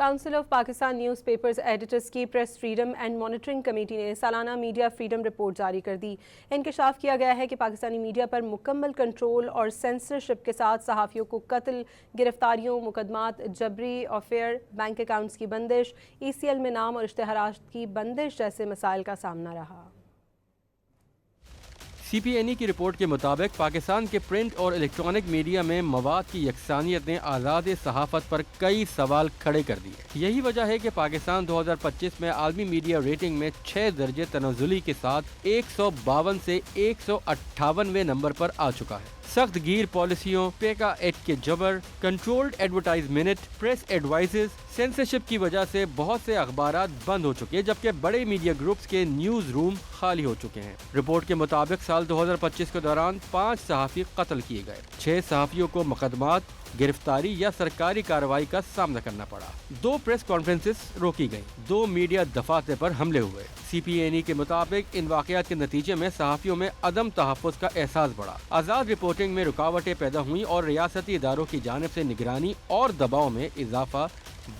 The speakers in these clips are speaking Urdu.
Council of Pakistan newspapers editors کی press freedom and monitoring committee نے سالانہ میڈیا فریڈم رپورٹ جاری کر دی۔ انکشاف کیا گیا ہے کہ پاکستانی میڈیا پر مکمل کنٹرول اور سینسرشپ کے ساتھ صحافیوں کو قتل، گرفتاریوں، مقدمات، جبری افیئر، بینک اکاؤنٹس کی بندش، ECL میں نام اور اشتہارات کی بندش جیسے مسائل کا سامنا رہا۔ CPNE کی رپورٹ کے مطابق پاکستان کے پرنٹ اور الیکٹرانک میڈیا میں مواد کی یکسانیت نے آزاد صحافت پر کئی سوال کھڑے کر دیے۔ یہی وجہ ہے کہ پاکستان 2025 میں عالمی میڈیا ریٹنگ میں 6 درجے تنزلی کے ساتھ 152 سے 158ویں نمبر پر آ چکا ہے۔ سخت گیر پالیسیوں، پیکا ایکٹ کے جبر، controlled advertisement, press advises, censorship کی وجہ سے بہت سے اخبارات بند ہو چکے جبکہ بڑے میڈیا گروپس کے نیوز روم خالی ہو چکے ہیں۔ رپورٹ کے مطابق سال 2025 کے دوران 5 صحافی قتل کیے گئے، 6 صحافیوں کو مقدمات، گرفتاری یا سرکاری کارروائی کا سامنا کرنا پڑا، 2 پریس کانفرنسز روکی گئیں، 2 میڈیا دفاتر پر حملے ہوئے۔ CPNE کے مطابق ان واقعات کے نتیجے میں صحافیوں میں عدم تحفظ کا احساس بڑھا، آزاد رپورٹنگ میں رکاوٹیں پیدا ہوئیں اور ریاستی اداروں کی جانب سے نگرانی اور دباؤ میں اضافہ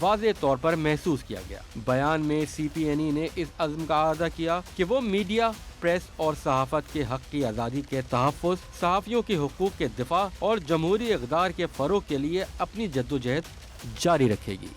واضح طور پر محسوس کیا گیا۔ بیان میں CPNE نے اس عزم کا اعادہ کیا کہ وہ میڈیا، پریس اور صحافت کے حق کی آزادی کے تحفظ، صحافیوں کے حقوق کے دفاع اور جمہوری اقدار کے فروغ کے لیے اپنی جدوجہد جاری رکھے گی۔